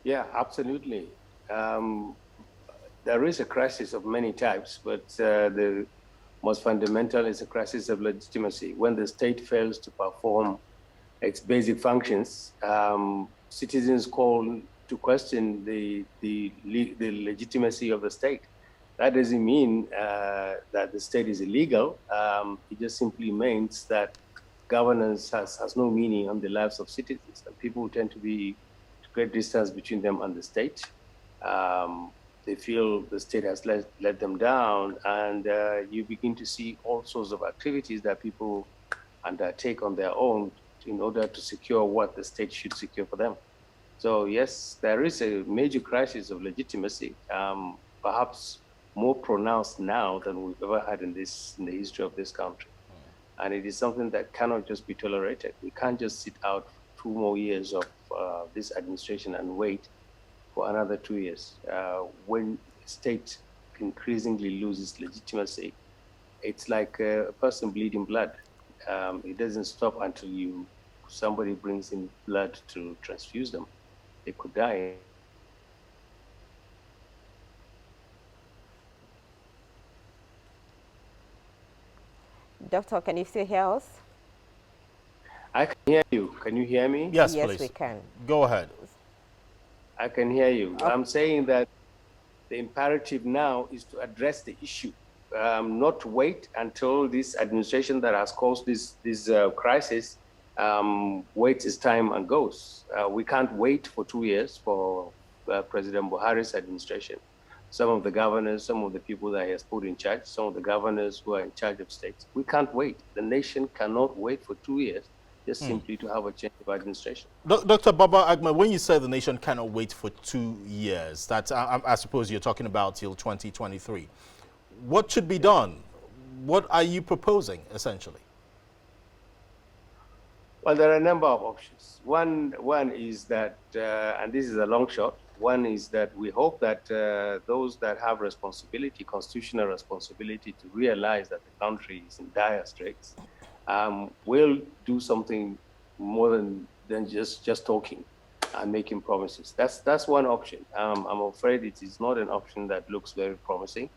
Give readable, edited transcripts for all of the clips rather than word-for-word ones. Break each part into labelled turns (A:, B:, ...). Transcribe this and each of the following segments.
A: Yeah, absolutely. Um, there is a crisis of many types, but the most fundamental is a crisis of legitimacy. When the state fails to perform its basic functions, citizens call to question the legitimacy of the state. That doesn't mean that the state is illegal. It just simply means that governance has no meaning on the lives of citizens, and people tend to be great distance between them and the state. Um, they feel the state has let them down, and you begin to see all sorts of activities that people undertake on their own in order to secure what the state should secure for them. So yes, there is a major crisis of legitimacy, perhaps more pronounced now than we've ever had in the history of this country. And it is something that cannot just be tolerated. We can't just sit out 2 more years of this administration and wait for another 2 years. When the state increasingly loses legitimacy, it's like a person bleeding blood. It doesn't stop until somebody brings in blood to transfuse them. They could die.
B: Doctor, can you still hear us?
A: I can hear you. Can you hear me?
C: Yes,
B: Yes, we
C: please.
B: can.
C: Go ahead.
A: I can hear you.
B: Oh.
A: I'm saying that the imperative now is to address the issue, not to wait until this administration that has caused this crisis waits its time and goes. We can't wait for 2 years for President Buhari's administration. Some of the governors, some of the people that he has put in charge, some of the governors who are in charge of states, we can't wait. The nation cannot wait for 2 years just simply to have a change of administration.
C: Dr. Baba Ahmed, when you say the nation cannot wait for 2 years, that I suppose you're talking about till 2023. What should be done? What are you proposing, essentially?
A: Well, there are a number of options. One is that, and this is a long shot, one is that we hope that those that have responsibility, constitutional responsibility to realize that the country is in dire straits, will do something more than just talking and making promises. That's one option. I'm afraid it is not an option that looks very promising.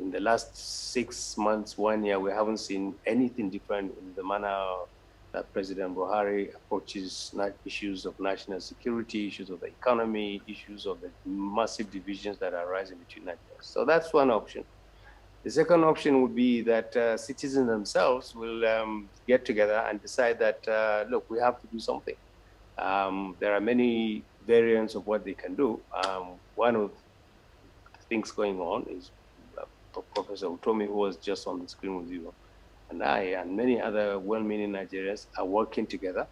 A: In the last 6 months, 1 year, we haven't seen anything different in the manner that President Buhari approaches issues of national security, issues of the economy, issues of the massive divisions that are rising between Nigerians. So that's one option. The second option would be that citizens themselves will get together and decide that, look, we have to do something. There are many variants of what they can do. One of the things going on is Professor Utomi, who was just on the screen with you, and I and many other well-meaning Nigerians are working together.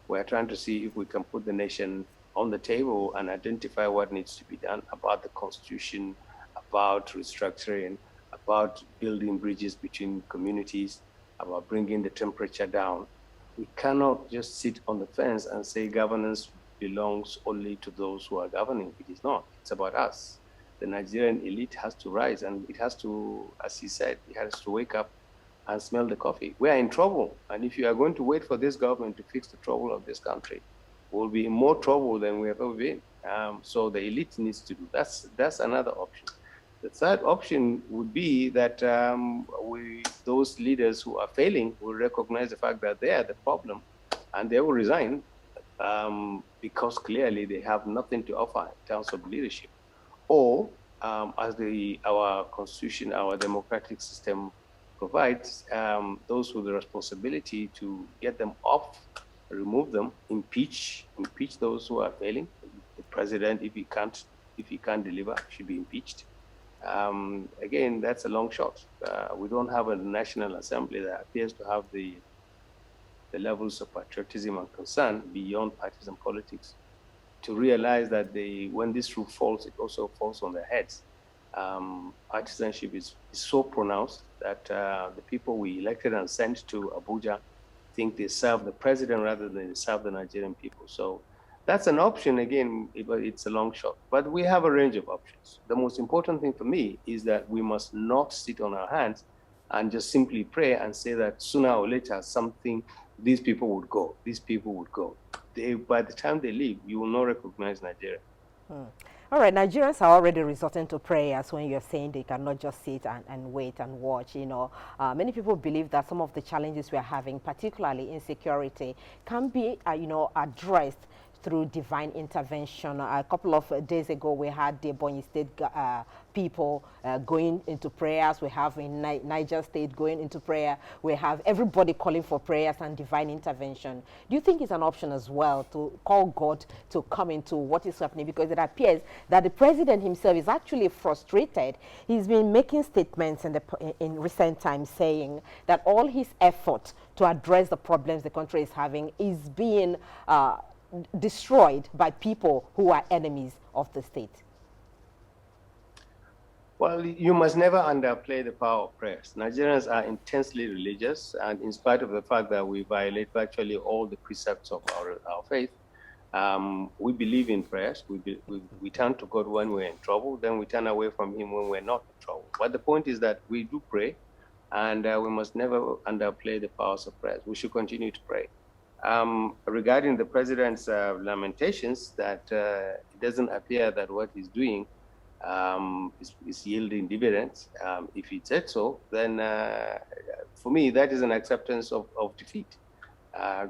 A: We're trying to see if we can put the nation on the table and identify what needs to be done about the constitution, about restructuring, about building bridges between communities, about bringing the temperature down. We cannot just sit on the fence and say governance belongs only to those who are governing. It is not. It's about us. The Nigerian elite has to rise, and it has to, as he said, it has to wake up and smell the coffee. We are in trouble. And if you are going to wait for this government to fix the trouble of this country, we'll be in more trouble than we have ever been. So the elite needs to do. That's another option. The third option would be that those leaders who are failing will recognize the fact that they are the problem, and they will resign because clearly they have nothing to offer in terms of leadership. Or, as our constitution, our democratic system provides, those with the responsibility to get them off, remove them, impeach those who are failing. The president, if he can't deliver, should be impeached. Again, that's a long shot. We don't have a National Assembly that appears to have the levels of patriotism and concern beyond partisan politics to realize that when this roof falls, it also falls on their heads. Partisanship is so pronounced that the people we elected and sent to Abuja think they serve the president rather than they serve the Nigerian people. So that's an option. Again, it's a long shot, but we have a range of options. The most important thing for me is that we must not sit on our hands and just simply pray and say that sooner or later these people would go. by the time they leave, you will not recognize Nigeria.
B: All right, Nigerians are already resorting to prayers when you're saying they cannot just sit and wait and watch, you know. Many people believe that some of the challenges we're having, particularly insecurity, can be, you know, addressed through divine intervention. A couple of days ago, we had the Ebonyi State people going into prayers. We have in Niger State going into prayer. We have everybody calling for prayers and divine intervention. Do you think it's an option as well to call God to come into what is happening? Because it appears that the president himself is actually frustrated. He's been making statements in recent times saying that all his effort to address the problems the country is having is being destroyed by people who are enemies of the state.
A: Well, you must never underplay the power of prayers. Nigerians are intensely religious, and in spite of the fact that we violate virtually all the precepts of our faith, we believe in prayers. We turn to God when we're in trouble, then we turn away from him when we're not in trouble. But the point is that we do pray, and we must never underplay the powers of prayers. We should continue to pray. Regarding the president's lamentations, that it doesn't appear that what he's doing is yielding dividends. If he said so, then for me, that is an acceptance of defeat.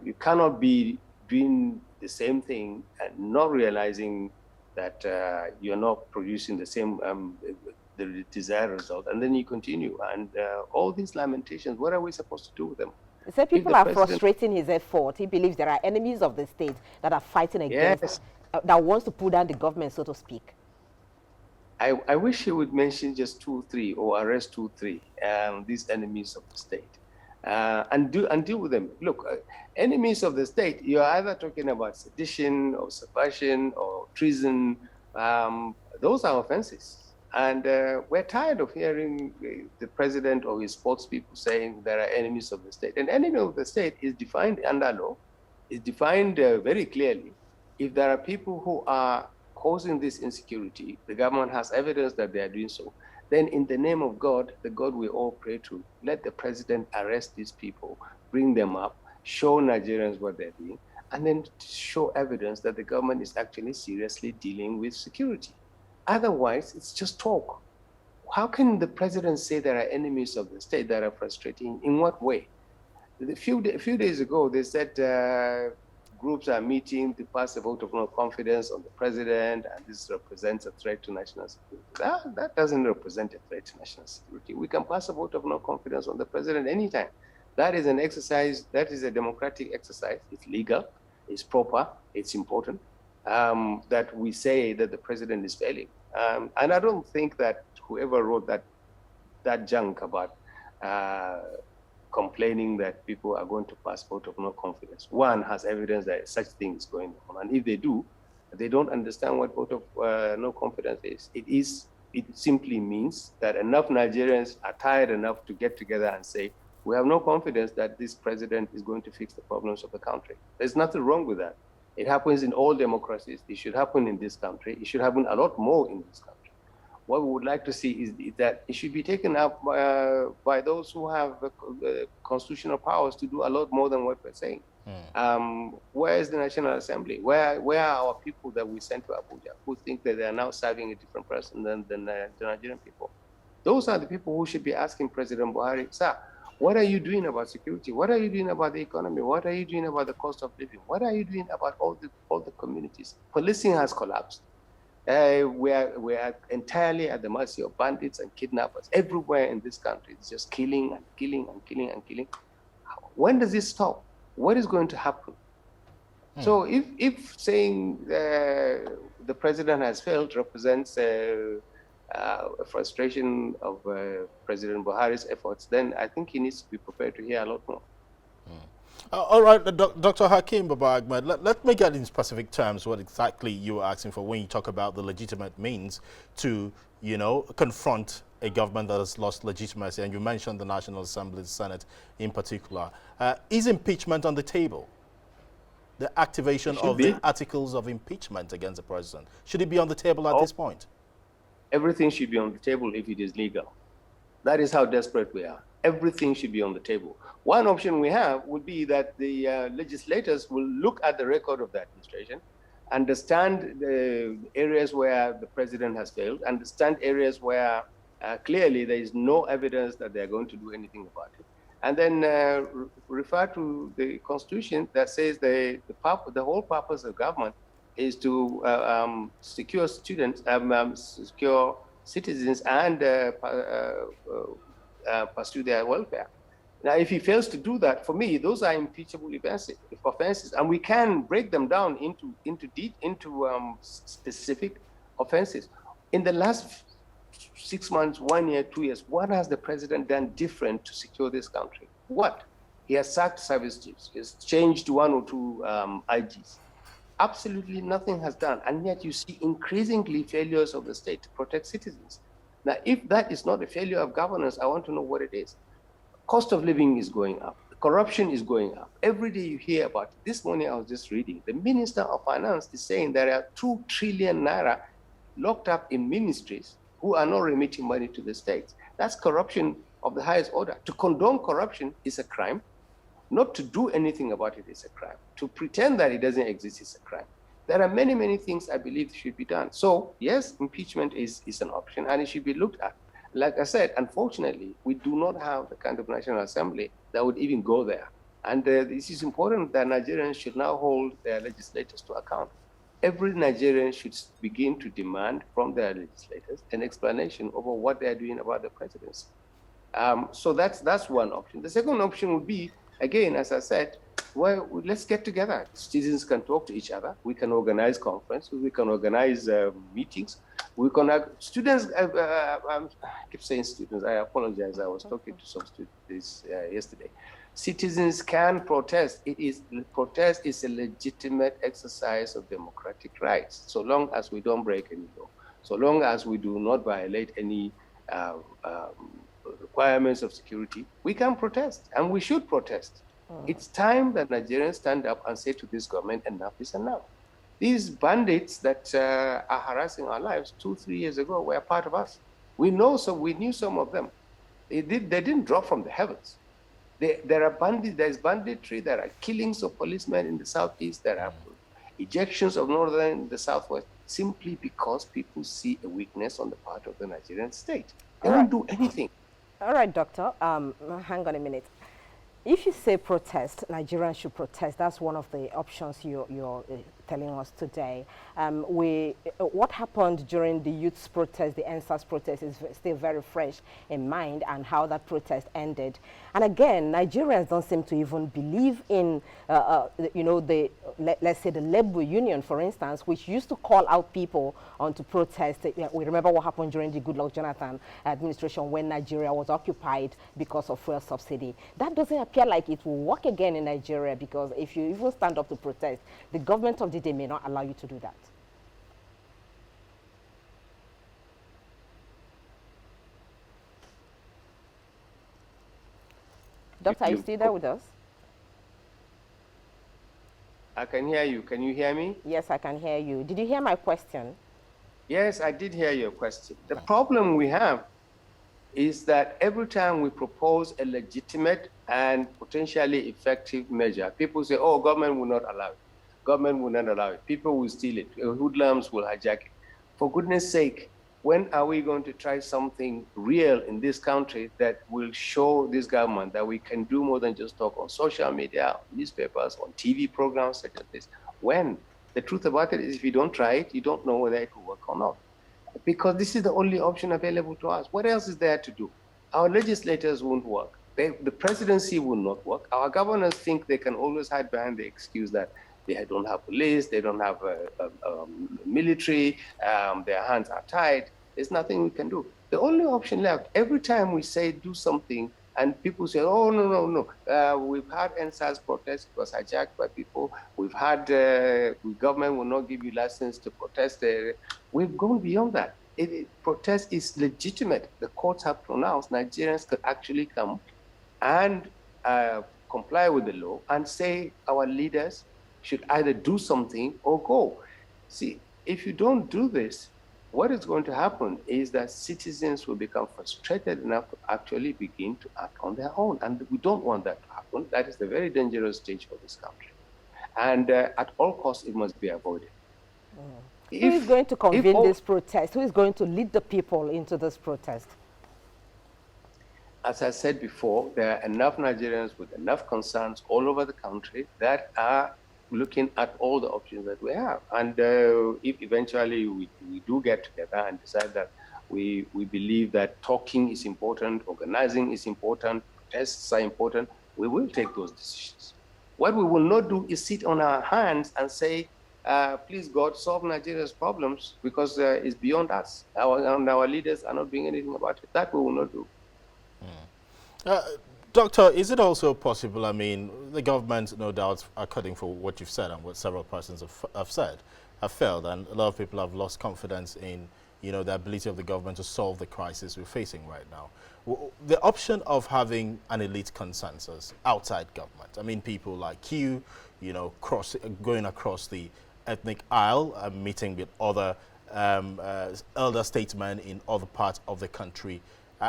A: You cannot be doing the same thing and not realizing that you're not producing the same the desired result, and then you continue. And all these lamentations, what are we supposed to do with them?
B: So people are frustrating his effort. He believes there are enemies of the state that are fighting against, that wants to pull down the government, so to speak.
A: I wish he would mention just 2 or 3 or arrest 2 or 3 these enemies of the state and deal with them. Look, enemies of the state, you're either talking about sedition or subversion or treason. Those are offenses. And we're tired of hearing the president or his spokespeople saying there are enemies of the state. An enemy of the state is defined under law, is defined very clearly. If there are people who are causing this insecurity, the government has evidence that they are doing so, then in the name of God, the God we all pray to, let the president arrest these people, bring them up, show Nigerians what they're doing, and then show evidence that the government is actually seriously dealing with security. Otherwise, it's just talk. How can the president say there are enemies of the state that are frustrating? In what way? A few days ago, they said groups are meeting to pass a vote of no confidence on the president, and this represents a threat to national security. That doesn't represent a threat to national security. We can pass a vote of no confidence on the president anytime. That is an exercise, that is a democratic exercise. It's legal, it's proper, it's important. That we say that the president is failing. And I don't think that whoever wrote that junk about complaining that people are going to pass vote of no confidence, one, has evidence that such thing is going on. And if they do, they don't understand what vote of no confidence is. It simply means that enough Nigerians are tired enough to get together and say, we have no confidence that this president is going to fix the problems of the country. There's nothing wrong with that. It happens in all democracies. It should happen in this country. It should happen a lot more in this country. What we would like to see is that it should be taken up by those who have constitutional powers to do a lot more than what we're saying. Where is the National Assembly? Where are our people that we sent to Abuja who think that they are now serving a different person than the Nigerian people? Those are the people who should be asking President Buhari, sir, what are you doing about security? What are you doing about the economy? What are you doing about the cost of living? What are you doing about all the communities? Policing has collapsed. We are entirely at the mercy of bandits and kidnappers everywhere in this country. It's just killing and killing and killing and killing. When does this stop? What is going to happen? So if saying the president has failed represents a frustration of President Buhari's efforts, then I think he needs to be prepared to hear a lot more.
C: All right, Dr. Hakeem Baba Ahmed, let me get in specific terms what exactly you are asking for when you talk about the legitimate means to, confront a government that has lost legitimacy, and you mentioned the National Assembly, the Senate in particular. Is impeachment on the table? The activation of the articles of impeachment against the president. Should it be on the table at this point?
A: Everything should be on the table if it is legal. That is how desperate we are. Everything should be on the table. One option we have would be that the legislators will look at the record of the administration, understand the areas where the president has failed, understand areas where clearly there is no evidence that they're going to do anything about it, and then refer to the constitution that says the whole purpose of government is to secure students, secure citizens, and pursue their welfare. Now, if he fails to do that, for me, those are impeachable offenses, and we can break them down into specific offenses. In the last 6 months, 1 year, 2 years, what has the president done different to secure this country? What? He has sacked service chiefs. He has changed one or two IGs. Absolutely nothing has done, and yet you see increasingly failures of the state to protect citizens. Now, if that is not a failure of governance, I want to know what it is. Cost of living is going up. Corruption is going up. Every day you hear about it. This morning I was just reading. The Minister of Finance is saying there are 2 trillion naira locked up in ministries who are not remitting money to the states. That's corruption of the highest order. To condone corruption is a crime. Not to do anything about it is a crime. To pretend that it doesn't exist is a crime. There are many, many things I believe should be done. So yes, impeachment is an option and it should be looked at. Like I said, unfortunately, we do not have the kind of National Assembly that would even go there. And this is important that Nigerians should now hold their legislators to account. Every Nigerian should begin to demand from their legislators an explanation over what they're doing about the presidency. So that's one option. The second option would be, again, as I said, well, let's get together. Citizens can talk to each other. We can organize conferences. We can organize meetings. We can have students. I keep saying students. I apologize. I was talking to some students yesterday. Citizens can protest. Protest is a legitimate exercise of democratic rights, so long as we don't break any law, so long as we do not violate any requirements of security. We can protest, and we should protest. It's time that Nigerians stand up and say to this government, enough is enough. These bandits that are harassing our lives 2-3 years ago were part of us. We knew some of them. They didn't drop from the heavens. There are bandits, there's banditry, there are killings of policemen in the southeast, there are ejections of northern in the southwest, simply because people see a weakness on the part of the Nigerian state. They won't do anything.
B: All right, doctor, hang on a minute. If you say protest, Nigerians should protest. That's one of the options you're telling us today. What happened during the youth's protest, the NSAS protest, is still very fresh in mind, and how that protest ended. And again, Nigerians don't seem to even believe in, let's say the labor union, for instance, which used to call out people on to protest. We remember what happened during the Goodluck Jonathan administration when Nigeria was occupied because of fuel subsidy. That doesn't appear like it will work again in Nigeria, because if you even stand up to protest, the government of the day may not allow you to do that. Doctor, are you still there with us?
A: I can hear you. Can you hear me?
B: Yes, I can hear you. Did you hear my question?
A: Yes, I did hear your question. The problem we have is that every time we propose a legitimate and potentially effective measure, people say, oh, government will not allow it. Government will not allow it. People will steal it. Hoodlums will hijack it. For goodness sake, when are we going to try something real in this country that will show this government that we can do more than just talk on social media, on newspapers, on TV programs such as this? When? The truth about it is, if you don't try it, you don't know whether it will work or not. Because this is the only option available to us. What else is there to do? Our legislators won't work. The presidency will not work. Our governors think they can always hide behind the excuse that they don't have police, they don't have military, their hands are tied. There's nothing we can do. The only option left, every time we say do something, and people say, oh, no. We've had NSAS protests, it was hijacked by people. We've had, government will not give you license to protest. We've gone beyond that. Protest is legitimate. The courts have pronounced Nigerians could actually come and comply with the law and say our leaders should either do something or go. See, if you don't do this, what is going to happen is that citizens will become frustrated enough to actually begin to act on their own. And we don't want that to happen. That is the very dangerous stage for this country. And at all costs, it must be avoided.
B: Who is going to
A: If
B: convene
A: all,
B: this protest? Who is going to lead the people into this protest?
A: as I said before, there are enough Nigerians with enough concerns all over the country that are looking at all the options that we have. And if eventually we do get together and decide that we believe that talking is important, organizing is important, protests are important, we will take those decisions. What we will not do is sit on our hands and say, please God, solve Nigeria's problems, because it's beyond us. Our leaders are not doing anything about it. That we will not do.
C: Uh, Doctor, is it also possible, I mean, the government, no doubt, according for what you've said and what several persons have said, have failed, and a lot of people have lost confidence in, you know, the ability of the government to solve the crisis we're facing right now. The option of having an elite consensus outside government, I mean, people like you know, going across the ethnic aisle, meeting with other elder statesmen in other parts of the country,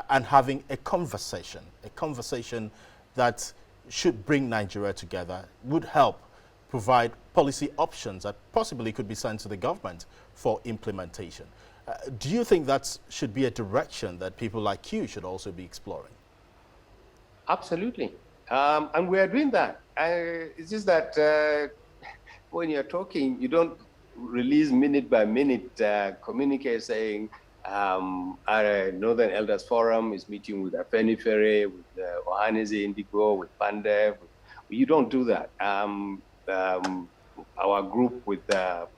C: and having a conversation that should bring Nigeria together, would help provide policy options that possibly could be sent to the government for implementation. Do you think that should be a direction that people like you should also be exploring?
A: Absolutely. And we are doing that. It's just that when you're talking, you don't release minute by minute communique saying, our Northern Elders Forum is meeting with Afenifere, with Ohaneze Indigo, with Pandev. You don't do that. Our group with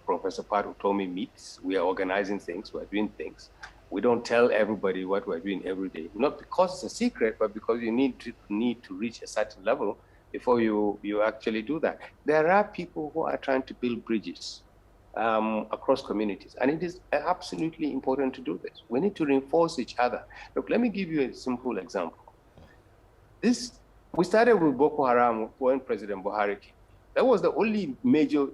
A: Professor Pat Utomi meets. We are organizing things. We're doing things. We don't tell everybody what we're doing every day. Not because it's a secret, but because you need to reach a certain level before you actually do that. There are people who are trying to build bridges across communities. And it is absolutely important to do this. We need to reinforce each other. Look, let me give you a simple example. We started with Boko Haram when President Buhari came. That was the only major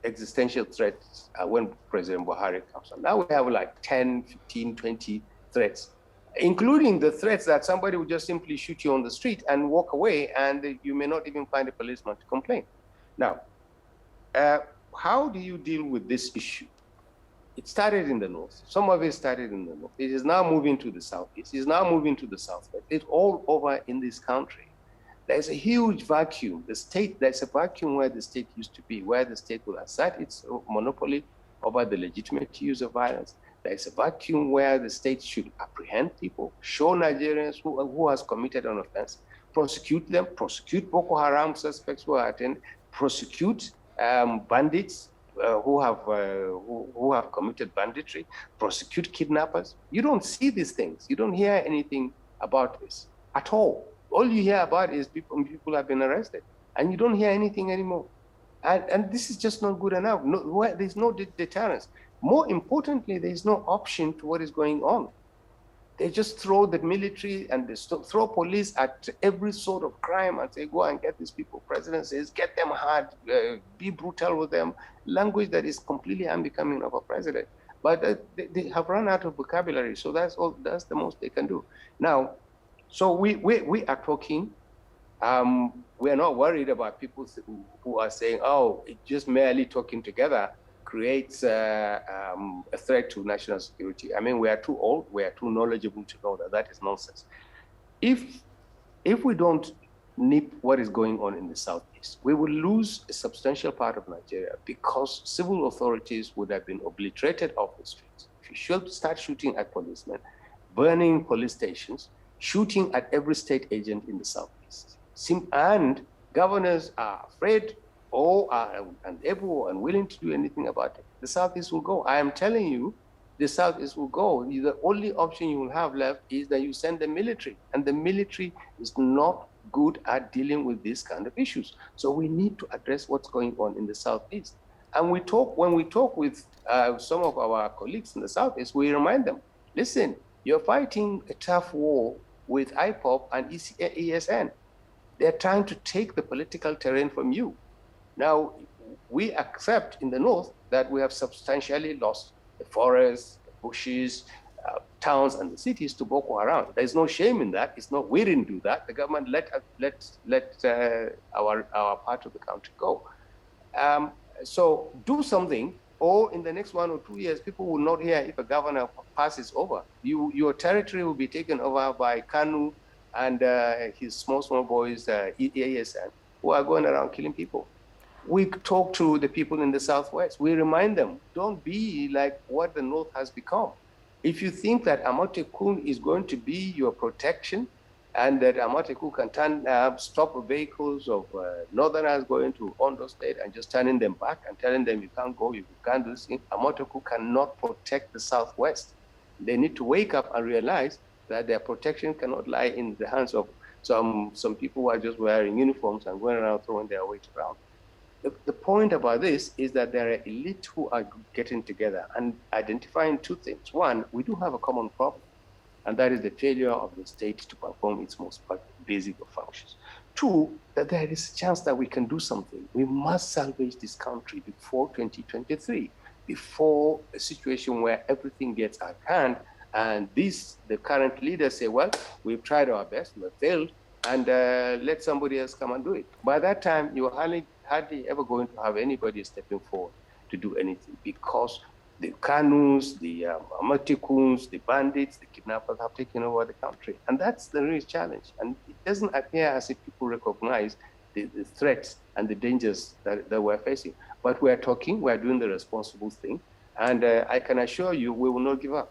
A: existential threat when President Buhari comes on. Now we have like 10, 15, 20 threats, including the threats that somebody would just simply shoot you on the street and walk away, and you may not even find a policeman to complain. Now, how do you deal with this issue? It started in the north. Some of it started in the north. It is now moving to the southeast. It is now moving to the southwest. It's all over in this country. There's a huge vacuum. There's a vacuum where the state used to be, where the state will assert its monopoly over the legitimate use of violence. There's a vacuum where the state should apprehend people, show Nigerians who has committed an offense, prosecute them, prosecute Boko Haram suspects who are attending, prosecute bandits who have committed banditry, prosecute kidnappers. You don't see these things. You don't hear anything about this at all. All you hear about is people have been arrested, and you don't hear anything anymore. And this is just not good enough. There's no deterrence. More importantly, there's no option to what is going on. They just throw the military and they throw police at every sort of crime and say, go and get these people. President says, get them hard, be brutal with them. Language that is completely unbecoming of a president. But they have run out of vocabulary, so that's the most they can do. Now, so we are talking. We are not worried about people who are saying, oh, it's just merely talking together creates a threat to national security. I mean, we are too old, we are too knowledgeable to know that that is nonsense. If we don't nip what is going on in the southeast, we will lose a substantial part of Nigeria because civil authorities would have been obliterated off the streets. If you should start shooting at policemen, burning police stations, shooting at every state agent in the southeast, and governors are afraid or are unable and unwilling to do anything about it, the Southeast will go. I am telling you, the Southeast will go. The only option you will have left is that you send the military, and the military is not good at dealing with these kind of issues. So we need to address what's going on in the Southeast. And when we talk with some of our colleagues in the Southeast, we remind them, listen, you're fighting a tough war with IPOP and ESN. They're trying to take the political terrain from you. Now, we accept in the north that we have substantially lost the forests, bushes, towns and the cities to Boko Haram. There's no shame in that. It's not, we didn't do that. The government let our part of the country go. So do something, or in the next 1 or 2 years, people will not hear if a governor passes over. Your territory will be taken over by Kanu and his small boys, ASN, who are going around killing people. We talk to the people in the Southwest. We remind them, don't be like what the North has become. If you think that Amotekun is going to be your protection and that Amotekun can stop vehicles of Northerners going to Ondo State and just turning them back and telling them you can't go, you can't do this thing, Amotekun cannot protect the Southwest. They need to wake up and realize that their protection cannot lie in the hands of some people who are just wearing uniforms and going around throwing their weight around. The point about this is that there are elites who are getting together and identifying two things. One, we do have a common problem, and that is the failure of the state to perform its most basic of functions. Two, that there is a chance that we can do something. We must salvage this country before 2023, before a situation where everything gets out of hand, and the current leaders say, well, we've tried our best, we've failed, and let somebody else come and do it. By that time, you're hardly ever going to have anybody stepping forward to do anything, because the Kanus, the Amatekuns, the bandits, the kidnappers have taken over the country. And that's the real challenge. And it doesn't appear as if people recognize the threats and the dangers that we're facing. But we're talking, we're doing the responsible thing. And I can assure you, we will not give up.